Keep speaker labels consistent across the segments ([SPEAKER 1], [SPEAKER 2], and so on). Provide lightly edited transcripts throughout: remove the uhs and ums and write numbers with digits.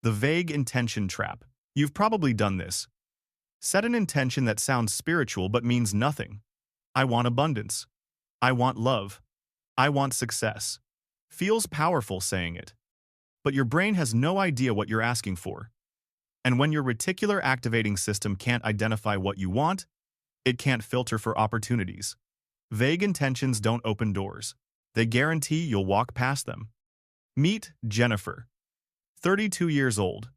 [SPEAKER 1] The vague intention trap. You've probably done this. Set an intention that sounds spiritual but means nothing. I want abundance. I want love. I want success. Feels powerful saying it. But your brain has no idea what you're asking for. And when your reticular activating system can't identify what you want, it can't filter for opportunities. Vague intentions don't open doors. They guarantee you'll walk past them. Meet Jennifer. 32 years old.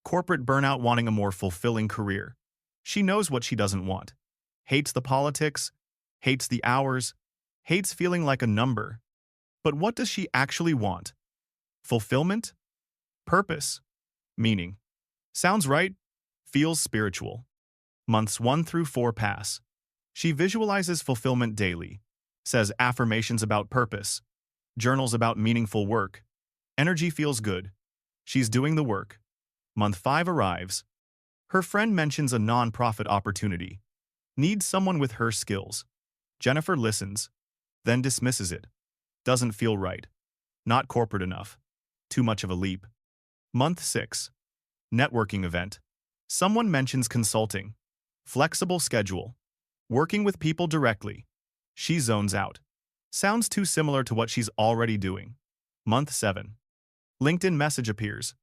[SPEAKER 1] Corporate burnout, wanting a more fulfilling career. She knows what she doesn't want. Hates the politics, hates the hours, hates feeling like a number. But what does she actually want? Fulfillment? Purpose? Meaning. Sounds right? Feels spiritual. Months 1 through 4 pass. She visualizes fulfillment daily, says affirmations about purpose, journals about meaningful work. Energy feels good. She's doing the work. Month 5 arrives. Her friend mentions a non-profit opportunity. Needs someone with her skills. Jennifer listens, then dismisses it. Doesn't feel right. Not corporate enough. Too much of a leap. Month 6. Networking event. Someone mentions consulting. Flexible schedule. Working with people directly. She zones out. Sounds too similar to what she's already doing. Month 7. LinkedIn message appears.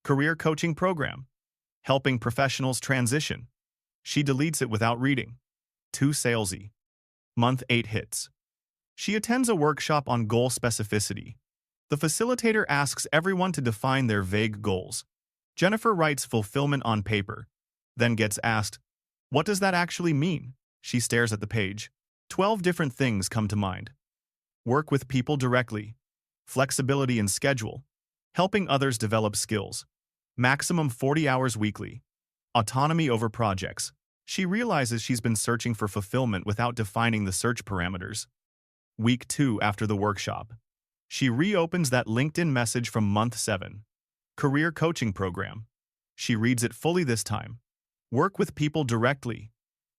[SPEAKER 1] Career coaching program. Helping professionals transition. She deletes it without reading. Too salesy. Month 8 hits. She attends a workshop on goal specificity. The facilitator asks everyone to define their vague goals. Jennifer writes fulfillment on paper, then gets asked, "What does that actually mean?" She stares at the page. 12 different things come to mind. Work with people directly. Flexibility in schedule. Helping others develop skills. Maximum 40 hours weekly. Autonomy over projects. She realizes she's been searching for fulfillment without defining the search parameters. Week 2 after the workshop. She reopens that LinkedIn message from month 7. Career coaching program. She reads it fully this time. Work with people directly.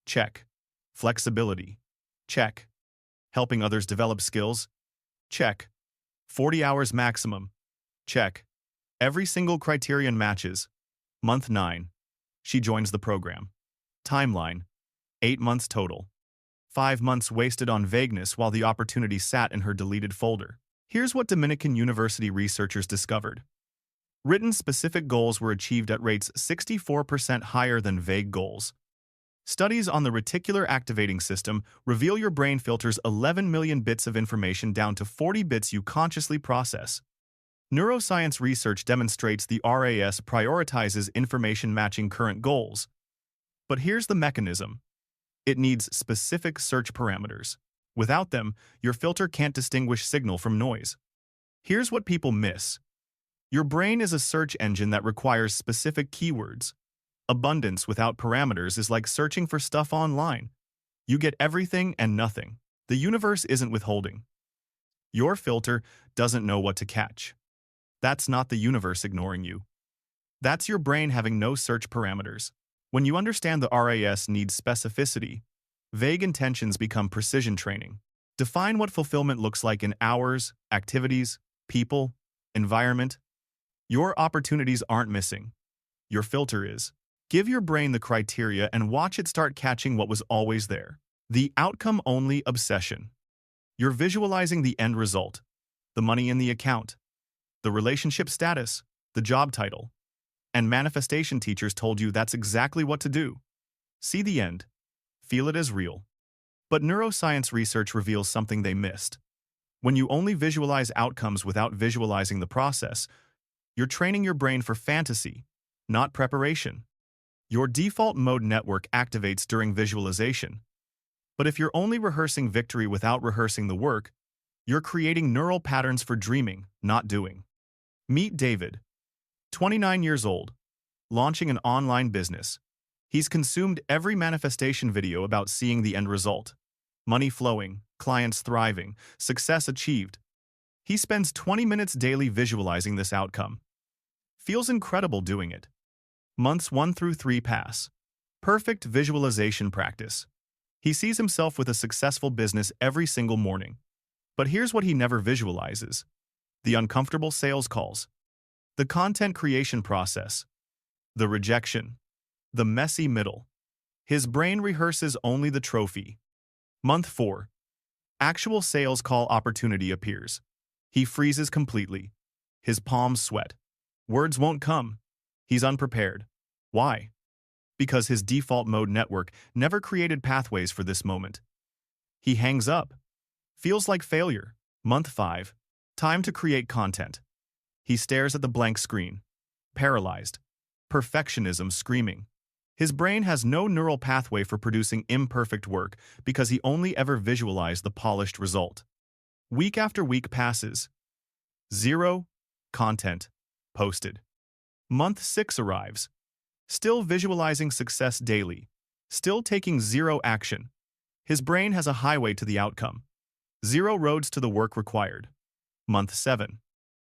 [SPEAKER 1] Check. Flexibility. Check. Helping others develop skills. Check. 40 hours maximum. Check. Every single criterion matches. Month 9. She joins the program. Timeline. 8 months total. 5 months wasted on vagueness while the opportunity sat in her deleted folder. Here's what Dominican University researchers discovered. Written specific goals were achieved at rates 64% higher than vague goals. Studies on the reticular activating system reveal your brain filters 11 million bits of information down to 40 bits you consciously process. Neuroscience research demonstrates the RAS prioritizes information matching current goals. But here's the mechanism. It needs specific search parameters. Without them, your filter can't distinguish signal from noise. Here's what people miss. Your brain is a search engine that requires specific keywords. Abundance without parameters is like searching for stuff online. You get everything and nothing. The universe isn't withholding. Your filter doesn't know what to catch. That's not the universe ignoring you. That's your brain having no search parameters. When you understand the RAS needs specificity, vague intentions become precision training. Define what fulfillment looks like in hours, activities, people, environment. Your opportunities aren't missing. Your filter is. Give your brain the criteria and watch it start catching what was always there. The outcome-only obsession. You're visualizing the end result, the money in the account, the relationship status, the job title. And manifestation teachers told you that's exactly what to do. See the end. Feel it as real. But neuroscience research reveals something they missed. When you only visualize outcomes without visualizing the process, you're training your brain for fantasy, not preparation. Your default mode network activates during visualization. But if you're only rehearsing victory without rehearsing the work, you're creating neural patterns for dreaming, not doing. Meet David. 29 years old. Launching an online business. He's consumed every manifestation video about seeing the end result. Money flowing, clients thriving, success achieved. He spends 20 minutes daily visualizing this outcome. Feels incredible doing it. Months 1 through 3 pass. Perfect visualization practice. He sees himself with a successful business every single morning. But here's what he never visualizes. The uncomfortable sales calls. The content creation process. The rejection. The messy middle. His brain rehearses only the trophy. Month 4. Actual sales call opportunity appears. He freezes completely. His palms sweat. Words won't come. He's unprepared. Why? Because his default mode network never created pathways for this moment. He hangs up. Feels like failure. Month 5. Time to create content. He stares at the blank screen. Paralyzed. Perfectionism screaming. His brain has no neural pathway for producing imperfect work because he only ever visualized the polished result. Week after week passes. 0 content posted. Month 6 arrives. Still visualizing success daily. Still taking 0 action. His brain has a highway to the outcome. 0 roads to the work required. Month 7.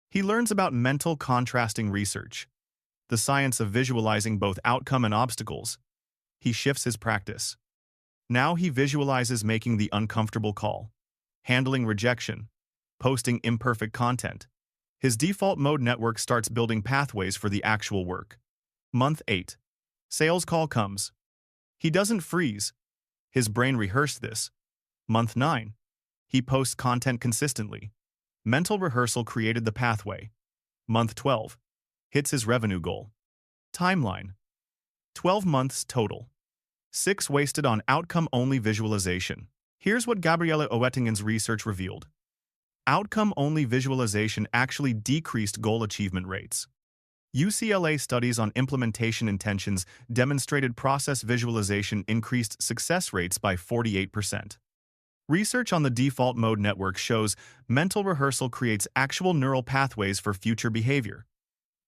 [SPEAKER 1] He learns about mental contrasting research. The science of visualizing both outcome and obstacles. He shifts his practice. Now he visualizes making the uncomfortable call, handling rejection, posting imperfect content. His default mode network starts building pathways for the actual work. Month 8. Sales call comes. He doesn't freeze. His brain rehearsed this. Month 9. He posts content consistently. Mental rehearsal created the pathway. Month 12. Hits his revenue goal. Timeline. 12 months total. 6 wasted on outcome-only visualization. Here's what Gabriele Oettingen's research revealed. Outcome-only visualization actually decreased goal achievement rates. UCLA studies on implementation intentions demonstrated process visualization increased success rates by 48%. Research on the default mode network shows mental rehearsal creates actual neural pathways for future behavior.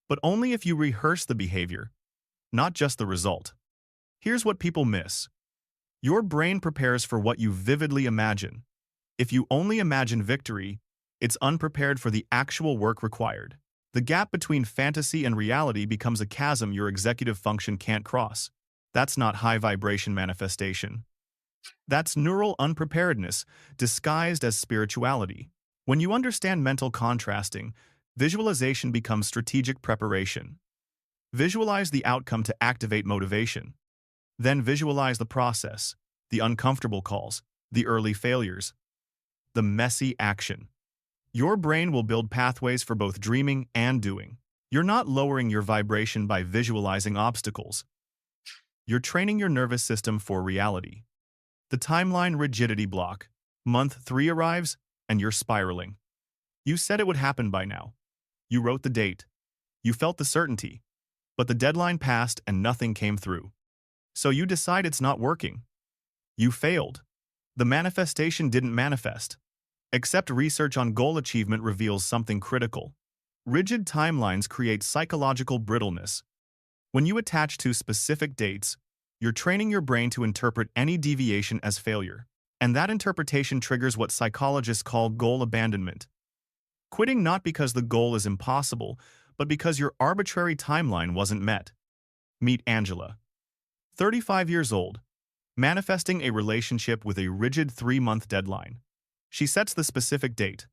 [SPEAKER 1] But only if you rehearse the behavior, not just the result. Here's what people miss. Your brain prepares for what you vividly imagine. If you only imagine victory, it's unprepared for the actual work required. The gap between fantasy and reality becomes a chasm your executive function can't cross. That's not high vibration manifestation. That's neural unpreparedness disguised as spirituality. When you understand mental contrasting, visualization becomes strategic preparation. Visualize the outcome to activate motivation. Then visualize the process, the uncomfortable calls, the early failures, the messy action. Your brain will build pathways for both dreaming and doing. You're not lowering your vibration by visualizing obstacles. You're training your nervous system for reality. The timeline rigidity block. Month 3 arrives, and you're spiraling. You said it would happen by now. You wrote the date. You felt the certainty. But the deadline passed and nothing came through. So you decide it's not working. You failed. The manifestation didn't manifest. Except research on goal achievement reveals something critical. Rigid timelines create psychological brittleness. When you attach to specific dates, you're training your brain to interpret any deviation as failure. And that interpretation triggers what psychologists call goal abandonment. Quitting not because the goal is impossible, but because your arbitrary timeline wasn't met. Meet Angela. 35 years old, manifesting a relationship with a rigid 3-month deadline. She sets the specific date,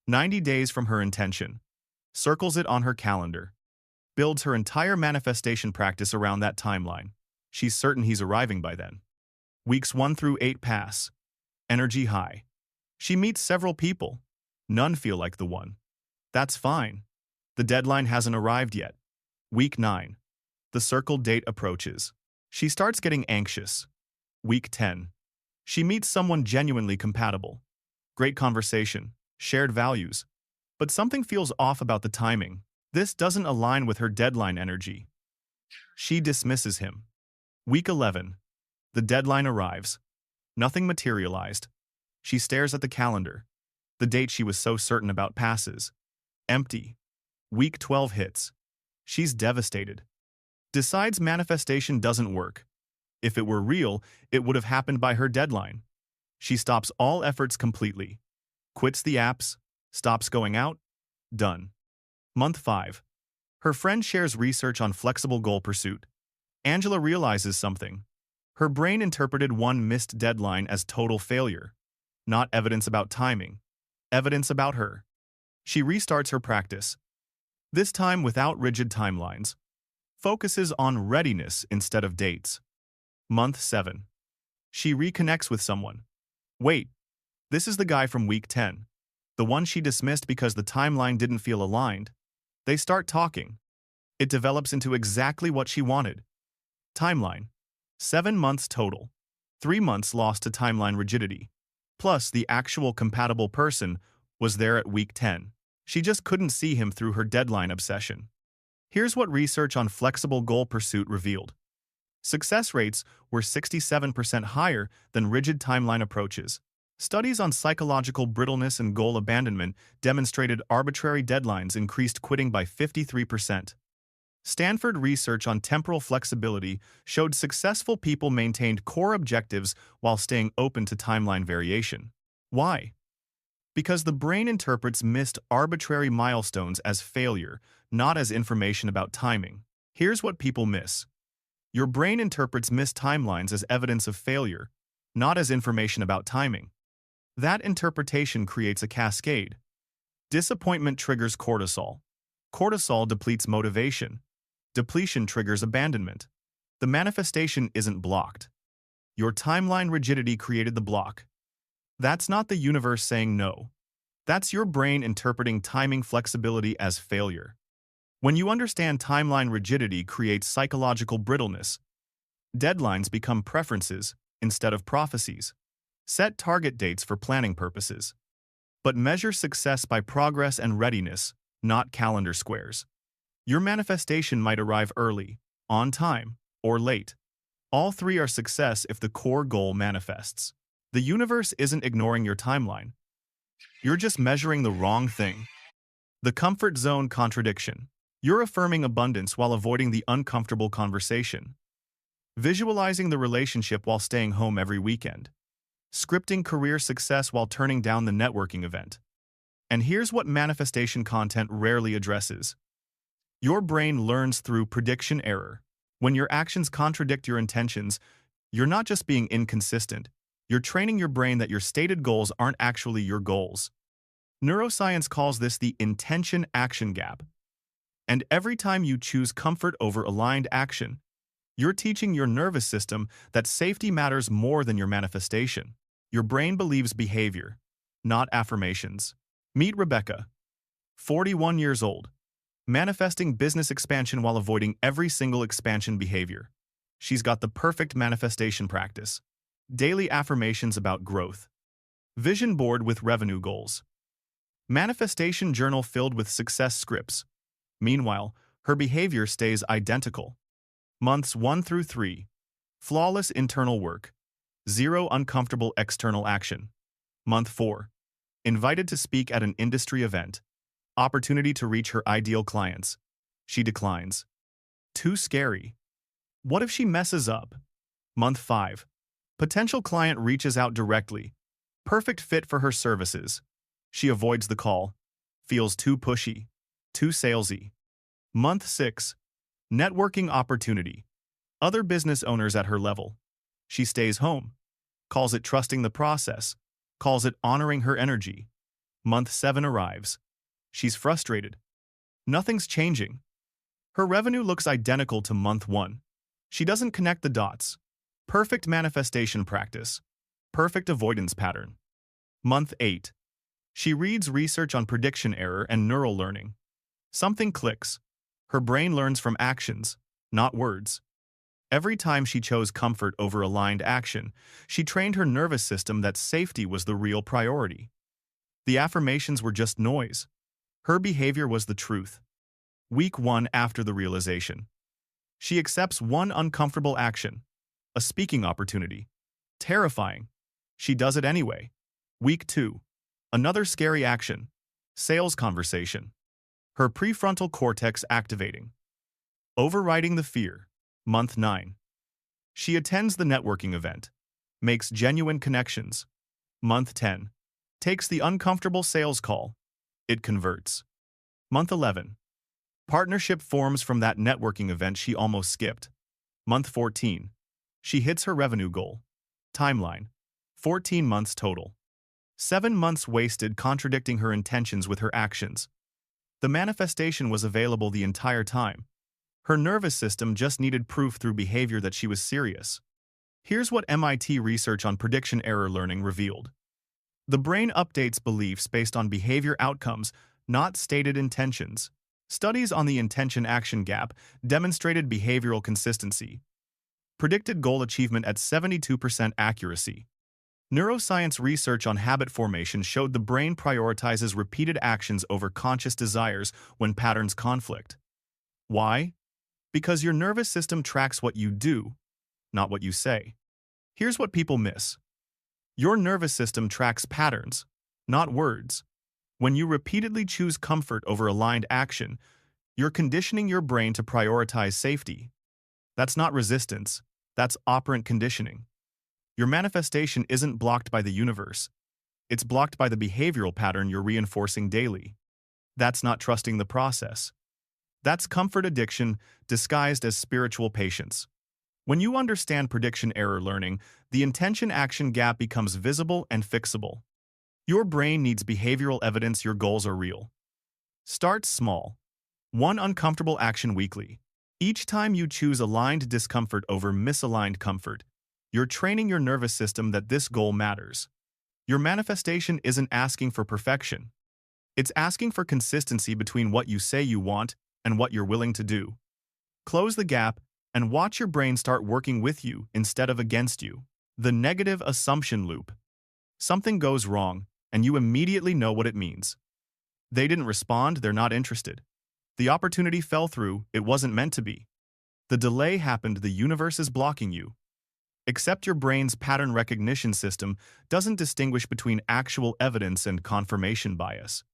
[SPEAKER 1] 90 days from her intention, circles it on her calendar, builds her entire manifestation practice around that timeline. She's certain he's arriving by then. Weeks 1 through 8 pass. Energy high. She meets several people. None feel like the one. That's fine. The deadline hasn't arrived yet. Week 9. The circled date approaches. She starts getting anxious. Week 10. She meets someone genuinely compatible. Great conversation, shared values. But something feels off about the timing. This doesn't align with her deadline energy. She dismisses him. Week 11. The deadline arrives. Nothing materialized. She stares at the calendar. The date she was so certain about passes. Empty. Week 12 hits. She's devastated. Decides manifestation doesn't work. If it were real, it would have happened by her deadline. She stops all efforts completely. Quits the apps. Stops going out. Done. Month 5. Her friend shares research on flexible goal pursuit. Angela realizes something. Her brain interpreted one missed deadline as total failure. Not evidence about timing. Evidence about her. She restarts her practice. This time without rigid timelines. Focuses on readiness instead of dates. Month 7. She reconnects with someone. Wait, this is the guy from week 10. The one she dismissed because the timeline didn't feel aligned. They start talking. It develops into exactly what she wanted. Timeline. 7 months total. 3 months lost to timeline rigidity. Plus, the actual compatible person was there at week 10. She just couldn't see him through her deadline obsession. Here's what research on flexible goal pursuit revealed. Success rates were 67% higher than rigid timeline approaches. Studies on psychological brittleness and goal abandonment demonstrated arbitrary deadlines increased quitting by 53%. Stanford research on temporal flexibility showed successful people maintained core objectives while staying open to timeline variation. Why? Because the brain interprets missed arbitrary milestones as failure, not as information about timing. Here's what people miss. Your brain interprets missed timelines as evidence of failure, not as information about timing. That interpretation creates a cascade. Disappointment triggers cortisol. Cortisol depletes motivation. Depletion triggers abandonment. The manifestation isn't blocked. Your timeline rigidity created the block. That's not the universe saying no. That's your brain interpreting timing flexibility as failure. When you understand timeline rigidity creates psychological brittleness, deadlines become preferences instead of prophecies. Set target dates for planning purposes. But measure success by progress and readiness, not calendar squares. Your manifestation might arrive early, on time, or late. All three are success if the core goal manifests. The universe isn't ignoring your timeline. You're just measuring the wrong thing. The comfort zone contradiction. You're affirming abundance while avoiding the uncomfortable conversation. Visualizing the relationship while staying home every weekend. Scripting career success while turning down the networking event. And here's what manifestation content rarely addresses. Your brain learns through prediction error. When your actions contradict your intentions, you're not just being inconsistent, you're training your brain that your stated goals aren't actually your goals. Neuroscience calls this the intention-action gap. And every time you choose comfort over aligned action, you're teaching your nervous system that safety matters more than your manifestation. Your brain believes behavior, not affirmations. Meet Rebecca, 41 years old, manifesting business expansion while avoiding every single expansion behavior. She's got the perfect manifestation practice. Daily affirmations about growth. Vision board with revenue goals. Manifestation journal filled with success scripts. Meanwhile, her behavior stays identical. Months 1 through 3. Flawless internal work. 0 uncomfortable external action. Month 4. Invited to speak at an industry event. Opportunity to reach her ideal clients. She declines. Too scary. What if she messes up? Month 5. Potential client reaches out directly. Perfect fit for her services. She avoids the call. Feels too pushy. Too salesy. Month 6. Networking opportunity. Other business owners at her level. She stays home. Calls it trusting the process. Calls it honoring her energy. Month 7 arrives. She's frustrated. Nothing's changing. Her revenue looks identical to month 1. She doesn't connect the dots. Perfect manifestation practice. Perfect avoidance pattern. Month 8. She reads research on prediction error and neural learning. Something clicks. Her brain learns from actions, not words. Every time she chose comfort over aligned action, she trained her nervous system that safety was the real priority. The affirmations were just noise. Her behavior was the truth. Week 1 after the realization. She accepts one uncomfortable action, a speaking opportunity. Terrifying. She does it anyway. Week 2. Another scary action, sales conversation. Her prefrontal cortex activating. Overriding the fear. Month 9. She attends the networking event. Makes genuine connections. Month 10. Takes the uncomfortable sales call. It converts. Month 11. Partnership forms from that networking event she almost skipped. Month 14. She hits her revenue goal. Timeline. 14 months total. 7 months wasted contradicting her intentions with her actions. The manifestation was available the entire time. Her nervous system just needed proof through behavior that she was serious. Here's what MIT research on prediction error learning revealed. The brain updates beliefs based on behavior outcomes, not stated intentions. Studies on the intention-action gap demonstrated behavioral consistency. Predicted goal achievement at 72% accuracy. Neuroscience research on habit formation showed the brain prioritizes repeated actions over conscious desires when patterns conflict. Why? Because your nervous system tracks what you do, not what you say. Here's what people miss. Your nervous system tracks patterns, not words. When you repeatedly choose comfort over aligned action, you're conditioning your brain to prioritize safety. That's not resistance, that's operant conditioning. Your manifestation isn't blocked by the universe. It's blocked by the behavioral pattern you're reinforcing daily. That's not trusting the process. That's comfort addiction disguised as spiritual patience. When you understand prediction error learning, the intention-action gap becomes visible and fixable. Your brain needs behavioral evidence your goals are real. Start small. One uncomfortable action weekly. Each time you choose aligned discomfort over misaligned comfort, you're training your nervous system that this goal matters. Your manifestation isn't asking for perfection. It's asking for consistency between what you say you want and what you're willing to do. Close the gap and watch your brain start working with you instead of against you. The negative assumption loop. Something goes wrong, and you immediately know what it means. They didn't respond, they're not interested. The opportunity fell through, it wasn't meant to be. The delay happened, the universe is blocking you. Except your brain's pattern recognition system doesn't distinguish between actual evidence and confirmation bias.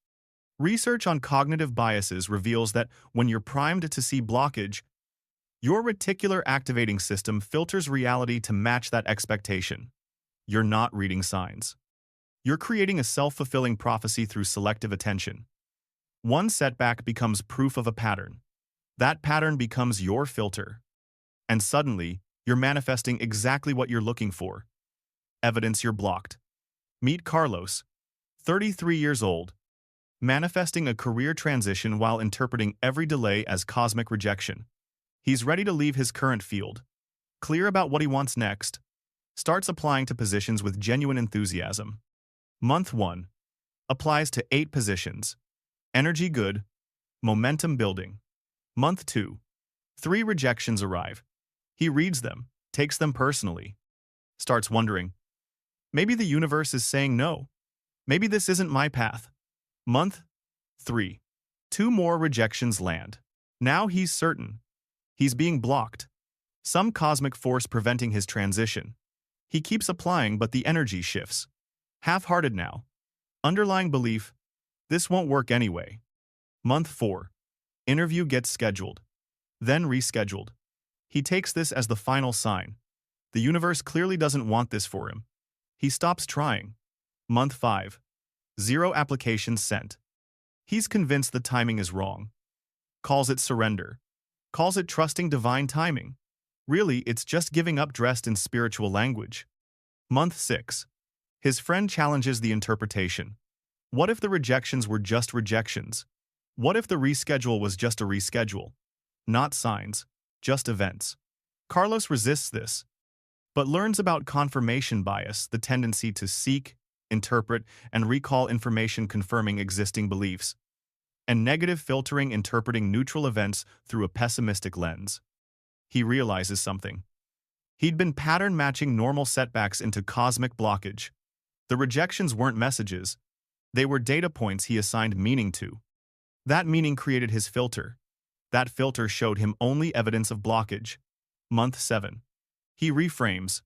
[SPEAKER 1] Research on cognitive biases reveals that when you're primed to see blockage, your reticular activating system filters reality to match that expectation. You're not reading signs. You're creating a self-fulfilling prophecy through selective attention. One setback becomes proof of a pattern. That pattern becomes your filter. And suddenly, you're manifesting exactly what you're looking for. Evidence you're blocked. Meet Carlos, 33 years old, manifesting a career transition while interpreting every delay as cosmic rejection. He's ready to leave his current field. Clear about what he wants next. Starts applying to positions with genuine enthusiasm. Month 1. Applies to 8 positions. Energy good. Momentum building. Month 2. 3 rejections arrive. He reads them, takes them personally. Starts wondering, maybe the universe is saying no. Maybe this isn't my path. Month 3. 2 more rejections land. Now he's certain. He's being blocked. Some cosmic force preventing his transition. He keeps applying, but the energy shifts. Half-hearted now. Underlying belief, this won't work anyway. Month 4. Interview gets scheduled. Then rescheduled. He takes this as the final sign. The universe clearly doesn't want this for him. He stops trying. Month 5. 0 applications sent. He's convinced the timing is wrong. Calls it surrender. Calls it trusting divine timing. Really, it's just giving up dressed in spiritual language. Month 6. His friend challenges the interpretation. What if the rejections were just rejections? What if the reschedule was just a reschedule? Not signs, just events. Carlos resists this, but learns about confirmation bias, the tendency to seek, interpret, and recall information confirming existing beliefs, and negative filtering, interpreting neutral events through a pessimistic lens. He realizes something. He'd been pattern matching normal setbacks into cosmic blockage. The rejections weren't messages. They were data points he assigned meaning to. That meaning created his filter. That filter showed him only evidence of blockage. Month 7. He reframes.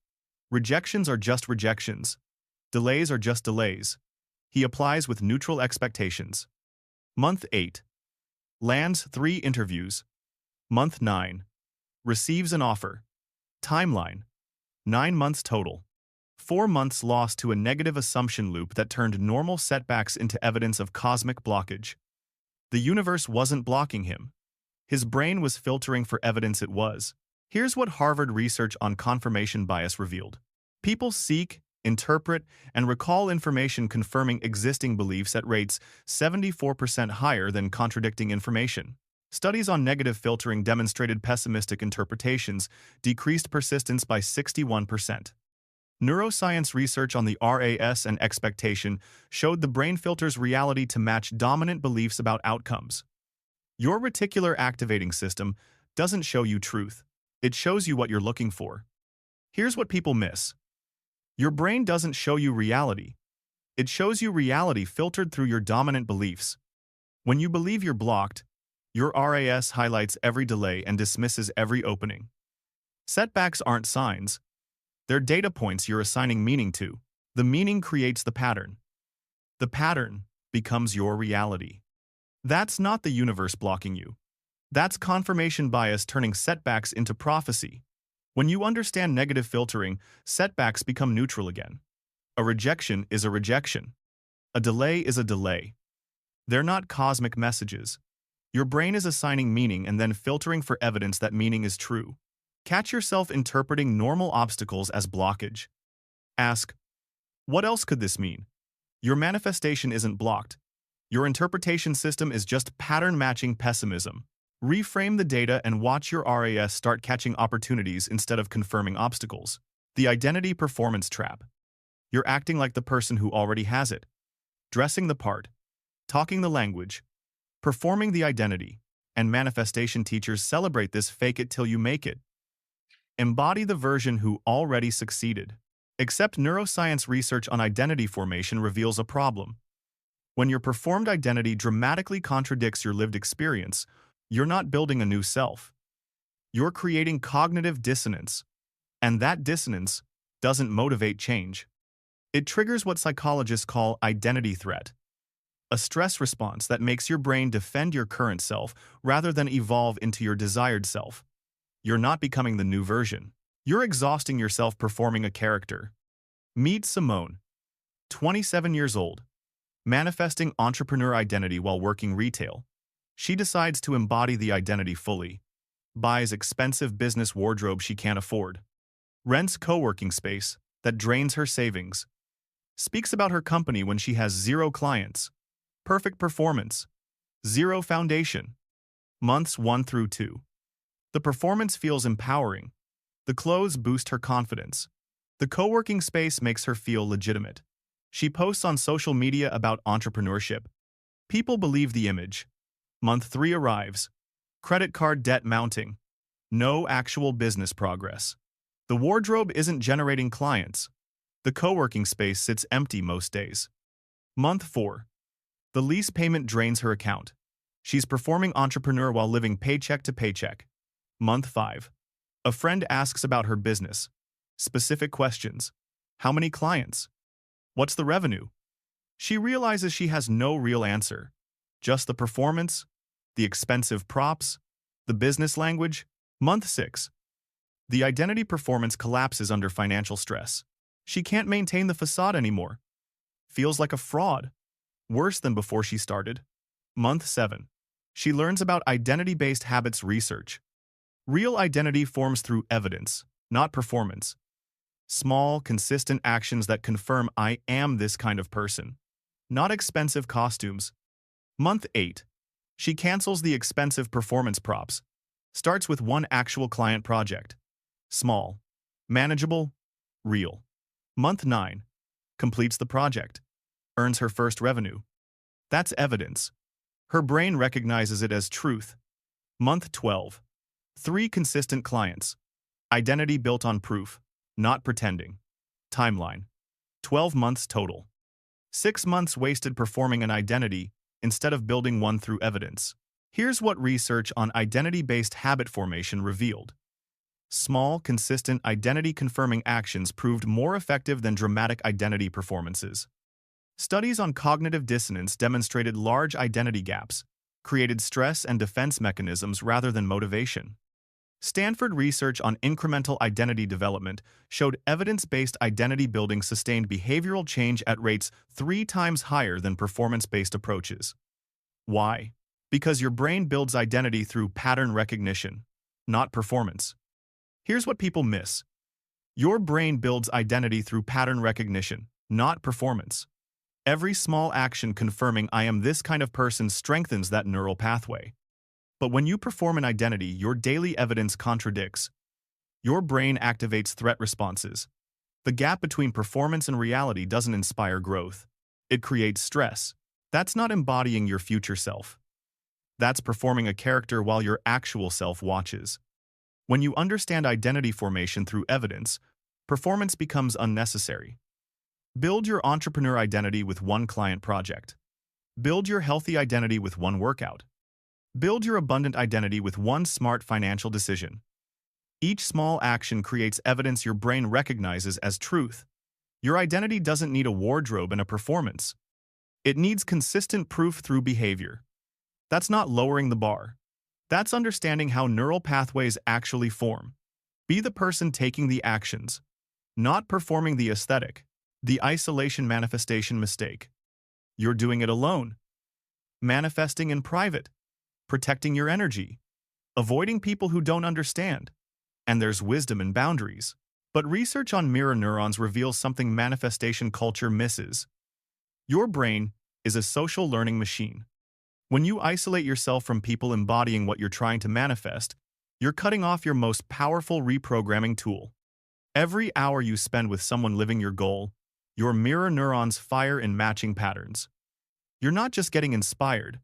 [SPEAKER 1] Rejections are just rejections. Delays are just delays. He applies with neutral expectations. Month 8. Lands 3 interviews. Month 9. Receives an offer. Timeline. 9 months total. 4 months lost to a negative assumption loop that turned normal setbacks into evidence of cosmic blockage. The universe wasn't blocking him. His brain was filtering for evidence it was. Here's what Harvard research on confirmation bias revealed. People seek, interpret, and recall information, confirming existing beliefs at rates 74% higher than contradicting information. Studies on negative filtering demonstrated pessimistic interpretations decreased persistence by 61%. Neuroscience research on the RAS and expectation showed the brain filters reality to match dominant beliefs about outcomes. Your reticular activating system doesn't show you truth. It shows you what you're looking for. Here's what people miss. Your brain doesn't show you reality. It shows you reality filtered through your dominant beliefs. When you believe you're blocked, your RAS highlights every delay and dismisses every opening. Setbacks aren't signs. They're data points you're assigning meaning to. The meaning creates the pattern. The pattern becomes your reality. That's not the universe blocking you. That's confirmation bias turning setbacks into prophecy. When you understand negative filtering, setbacks become neutral again. A rejection is a rejection. A delay is a delay. They're not cosmic messages. Your brain is assigning meaning and then filtering for evidence that meaning is true. Catch yourself interpreting normal obstacles as blockage. Ask, what else could this mean? Your manifestation isn't blocked. Your interpretation system is just pattern-matching pessimism. Reframe the data and watch your RAS start catching opportunities instead of confirming obstacles. The identity performance trap. You're acting like the person who already has it. Dressing the part. Talking the language. Performing the identity. And manifestation teachers celebrate this fake it till you make it. Embody the version who already succeeded. Except neuroscience research on identity formation reveals a problem. When your performed identity dramatically contradicts your lived experience, you're not building a new self. You're creating cognitive dissonance. And that dissonance doesn't motivate change. It triggers what psychologists call identity threat, a stress response that makes your brain defend your current self rather than evolve into your desired self. You're not becoming the new version. You're exhausting yourself performing a character. Meet Simone, 27 years old, manifesting entrepreneur identity while working retail. She decides to embody the identity fully, buys expensive business wardrobe she can't afford, rents co-working space that drains her savings, speaks about her company when she has 0 clients, perfect performance, 0 foundation. Months 1 through 2. The performance feels empowering. The clothes boost her confidence. The co-working space makes her feel legitimate. She posts on social media about entrepreneurship. People believe the image. Month 3 arrives. Credit card debt mounting. No actual business progress. The wardrobe isn't generating clients. The co-working space sits empty most days. Month 4. The lease payment drains her account. She's performing entrepreneur while living paycheck to paycheck. Month 5. A friend asks about her business. Specific questions. How many clients? What's the revenue? She realizes she has no real answer. Just the performance, the expensive props, the business language. Month 6. The identity performance collapses under financial stress. She can't maintain the facade anymore. Feels like a fraud. Worse than before she started. Month 7. She learns about identity-based habits research. Real identity forms through evidence, not performance. Small, consistent actions that confirm I am this kind of person. Not expensive costumes. Month 8. She cancels the expensive performance props. Starts with one actual client project. Small. Manageable. Real. Month 9. Completes the project. Earns her first revenue. That's evidence. Her brain recognizes it as truth. Month 12. 3 consistent clients. Identity built on proof, not pretending. Timeline. 12 months total. 6 months wasted performing an identity instead of building one through evidence. Here's what research on identity-based habit formation revealed. Small, consistent identity-confirming actions proved more effective than dramatic identity performances. Studies on cognitive dissonance demonstrated large identity gaps, created stress and defense mechanisms rather than motivation. Stanford research on incremental identity development showed evidence-based identity building sustained behavioral change at rates 3 times higher than performance-based approaches. Why? Because your brain builds identity through pattern recognition, not performance. Here's what people miss. Your brain builds identity through pattern recognition, not performance. Every small action confirming I am this kind of person strengthens that neural pathway. But when you perform an identity your daily evidence contradicts, your brain activates threat responses. The gap between performance and reality doesn't inspire growth. It creates stress. That's not embodying your future self. That's performing a character while your actual self watches. When you understand identity formation through evidence, performance becomes unnecessary. Build your entrepreneur identity with one client project. Build your healthy identity with one workout. Build your abundant identity with one smart financial decision. Each small action creates evidence your brain recognizes as truth. Your identity doesn't need a wardrobe and a performance. It needs consistent proof through behavior. That's not lowering the bar. That's understanding how neural pathways actually form. Be the person taking the actions, not performing the aesthetic, the isolation manifestation mistake. You're doing it alone. Manifesting in private. Protecting your energy. Avoiding people who don't understand. And there's wisdom in boundaries. But research on mirror neurons reveals something manifestation culture misses. Your brain is a social learning machine. When you isolate yourself from people embodying what you're trying to manifest, you're cutting off your most powerful reprogramming tool. Every hour you spend with someone living your goal, your mirror neurons fire in matching patterns. You're not just getting inspired,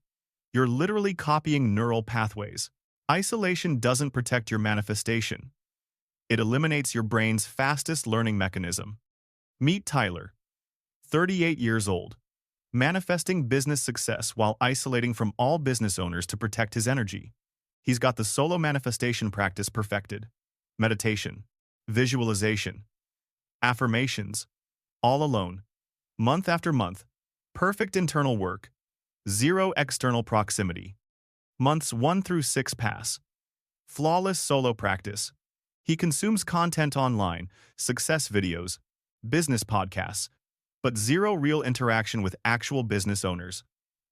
[SPEAKER 1] you're literally copying neural pathways. Isolation doesn't protect your manifestation. It eliminates your brain's fastest learning mechanism. Meet Tyler, 38 years old, manifesting business success while isolating from all business owners to protect his energy. He's got the solo manifestation practice perfected. Meditation, visualization, affirmations, all alone, month after month, perfect internal work, zero external proximity. Months 1 through 6 pass. Flawless solo practice. He consumes content online, success videos, business podcasts, but zero real interaction with actual business owners.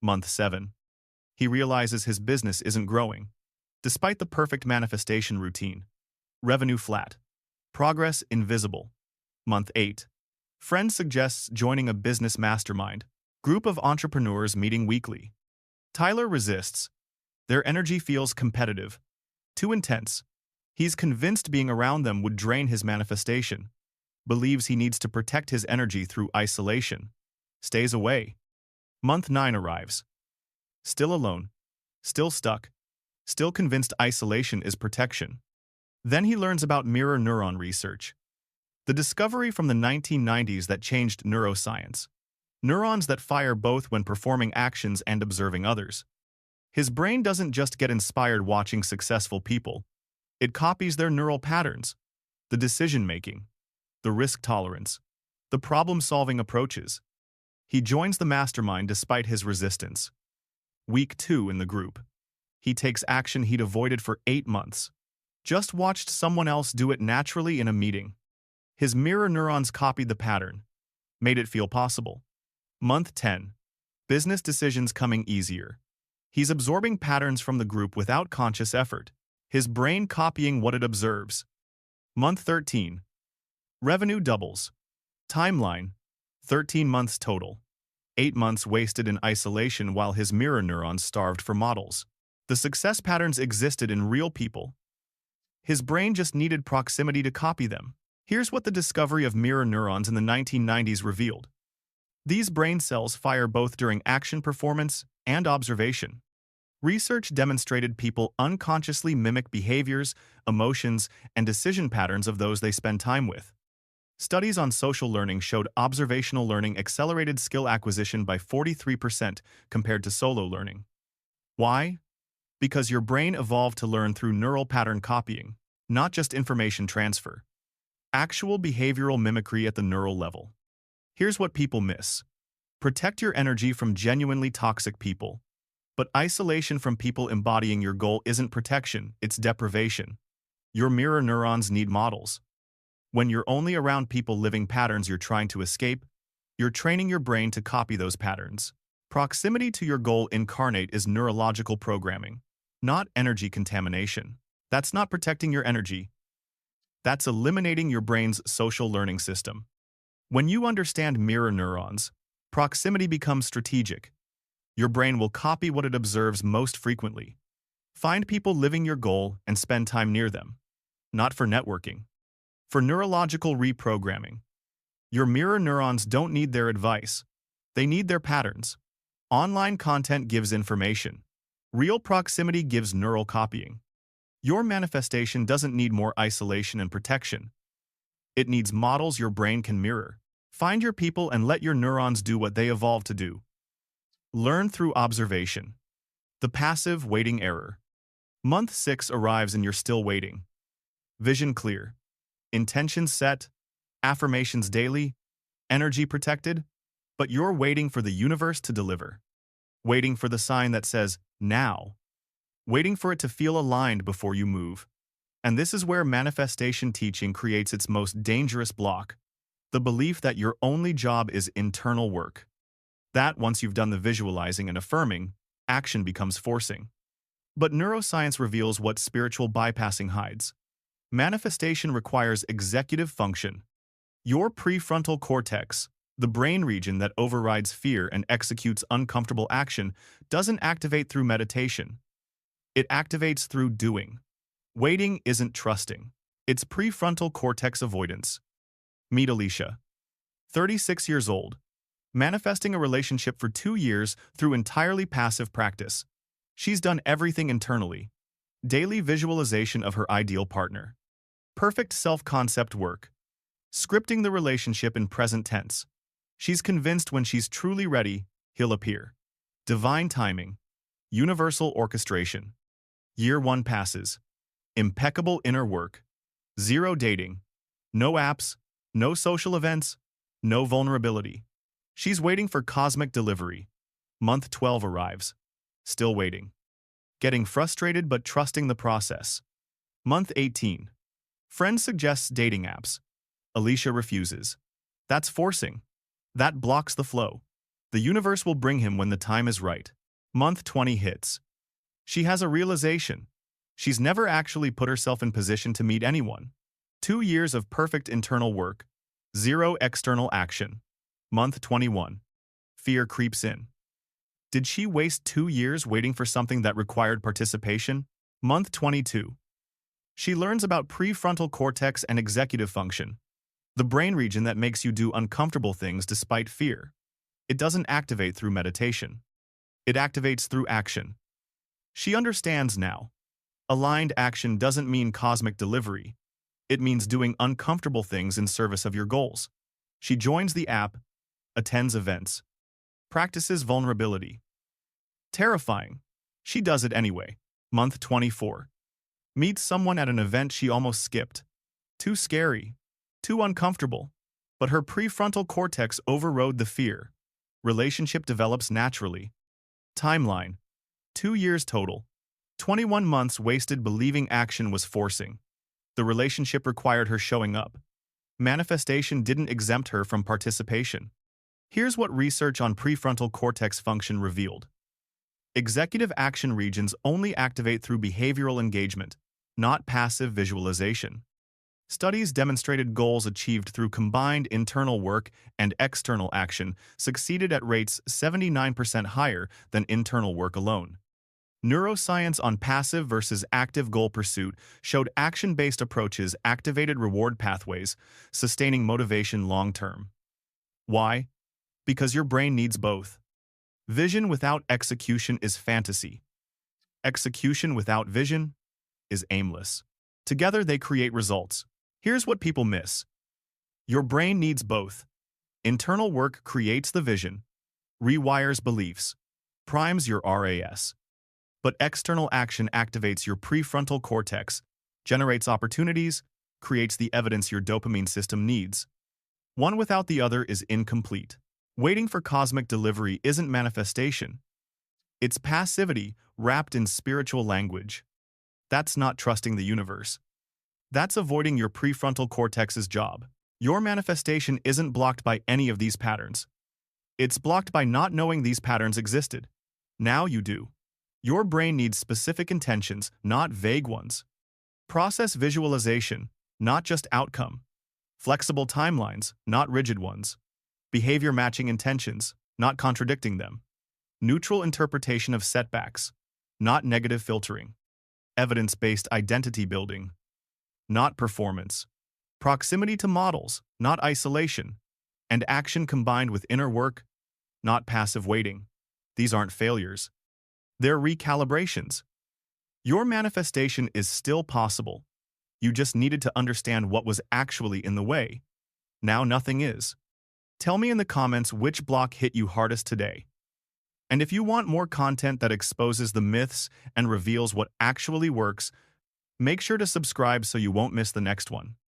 [SPEAKER 1] Month 7. He realizes his business isn't growing, despite the perfect manifestation routine. Revenue flat. Progress invisible. Month 8. Friend suggests joining a business mastermind, group of entrepreneurs meeting weekly. Tyler resists. Their energy feels competitive, too intense. He's convinced being around them would drain his manifestation, believes he needs to protect his energy through isolation, stays away. Month 9 arrives. Still alone, still stuck, still convinced isolation is protection. Then he learns about mirror neuron research, the discovery from the 1990s that changed neuroscience. Neurons that fire both when performing actions and observing others. His brain doesn't just get inspired watching successful people. It copies their neural patterns, the decision-making, the risk tolerance, the problem-solving approaches. He joins the mastermind despite his resistance. Week 2 in the group. He takes action he'd avoided for 8 months. Just watched someone else do it naturally in a meeting. His mirror neurons copied the pattern, made it feel possible. Month 10. Business decisions coming easier. He's absorbing patterns from the group without conscious effort, his brain copying what it observes. Month 13. Revenue doubles. Timeline, 13 months total. 8 months wasted in isolation while his mirror neurons starved for models. The success patterns existed in real people. His brain just needed proximity to copy them. Here's what the discovery of mirror neurons in the 1990s revealed. These brain cells fire both during action performance and observation. Research demonstrated people unconsciously mimic behaviors, emotions, and decision patterns of those they spend time with. Studies on social learning showed observational learning accelerated skill acquisition by 43% compared to solo learning. Why? Because your brain evolved to learn through neural pattern copying, not just information transfer. Actual behavioral mimicry at the neural level. Here's what people miss. Protect your energy from genuinely toxic people. But isolation from people embodying your goal isn't protection, it's deprivation. Your mirror neurons need models. When you're only around people living patterns you're trying to escape, you're training your brain to copy those patterns. Proximity to your goal incarnate is neurological programming, not energy contamination. That's not protecting your energy. That's eliminating your brain's social learning system. When you understand mirror neurons, proximity becomes strategic. Your brain will copy what it observes most frequently. Find people living your goal and spend time near them. Not for networking. For neurological reprogramming. Your mirror neurons don't need their advice. They need their patterns. Online content gives information. Real proximity gives neural copying. Your manifestation doesn't need more isolation and protection. It needs models your brain can mirror. Find your people and let your neurons do what they evolved to do. Learn through observation. The passive waiting error. Month 6 arrives and you're still waiting. Vision clear. Intentions set. Affirmations daily. Energy protected. But you're waiting for the universe to deliver. Waiting for the sign that says, now. Waiting for it to feel aligned before you move. And this is where manifestation teaching creates its most dangerous block. The belief that your only job is internal work. That, once you've done the visualizing and affirming, action becomes forcing. But neuroscience reveals what spiritual bypassing hides. Manifestation requires executive function. Your prefrontal cortex, the brain region that overrides fear and executes uncomfortable action, doesn't activate through meditation. It activates through doing. Waiting isn't trusting. It's prefrontal cortex avoidance. Meet Alicia. 36 years old. Manifesting a relationship for 2 years through entirely passive practice. She's done everything internally. Daily visualization of her ideal partner. Perfect self-concept work. Scripting the relationship in present tense. She's convinced when she's truly ready, he'll appear. Divine timing. Universal orchestration. Year 1 passes. Impeccable inner work. Zero dating. No apps. No social events. No vulnerability. She's waiting for cosmic delivery. Month 12 arrives. Still waiting. Getting frustrated but trusting the process. Month 18. Friend suggests dating apps. Alicia refuses. That's forcing. That blocks the flow. The universe will bring him when the time is right. Month 20 hits. She has a realization. She's never actually put herself in position to meet anyone. 2 years of perfect internal work. Zero external action. Month 21. Fear creeps in. Did she waste 2 years waiting for something that required participation? Month 22. She learns about prefrontal cortex and executive function, the brain region that makes you do uncomfortable things despite fear. It doesn't activate through meditation. It activates through action. She understands now. Aligned action doesn't mean cosmic delivery. It means doing uncomfortable things in service of your goals. She joins the app, attends events, practices vulnerability. Terrifying. She does it anyway. Month 24. Meets someone at an event she almost skipped. Too scary. Too uncomfortable. But her prefrontal cortex overrode the fear. Relationship develops naturally. Timeline. 2 years total. 21 months wasted believing action was forcing. The relationship required her showing up. Manifestation didn't exempt her from participation. Here's what research on prefrontal cortex function revealed. Executive action regions only activate through behavioral engagement, not passive visualization. Studies demonstrated goals achieved through combined internal work and external action succeeded at rates 79% higher than internal work alone. Neuroscience on passive versus active goal pursuit showed action-based approaches activated reward pathways, sustaining motivation long-term. Why? Because your brain needs both. Vision without execution is fantasy. Execution without vision is aimless. Together they create results. Here's what people miss. Your brain needs both. Internal work creates the vision, rewires beliefs, primes your RAS. But external action activates your prefrontal cortex, generates opportunities, creates the evidence your dopamine system needs. One without the other is incomplete. Waiting for cosmic delivery isn't manifestation. It's passivity wrapped in spiritual language. That's not trusting the universe. That's avoiding your prefrontal cortex's job. Your manifestation isn't blocked by any of these patterns. It's blocked by not knowing these patterns existed. Now you do. Your brain needs specific intentions, not vague ones. Process visualization. not just outcome. Flexible timelines, not rigid ones. Behavior matching intentions, not contradicting them. Neutral interpretation of setbacks, not negative filtering. Evidence-based identity building, not performance. Proximity to models, not isolation. And action combined with inner work, not passive waiting. These aren't failures. They're recalibrations. Your manifestation is still possible. You just needed to understand what was actually in the way. Now nothing is. Tell me in the comments which block hit you hardest today. And if you want more content that exposes the myths and reveals what actually works, make sure to subscribe so you won't miss the next one.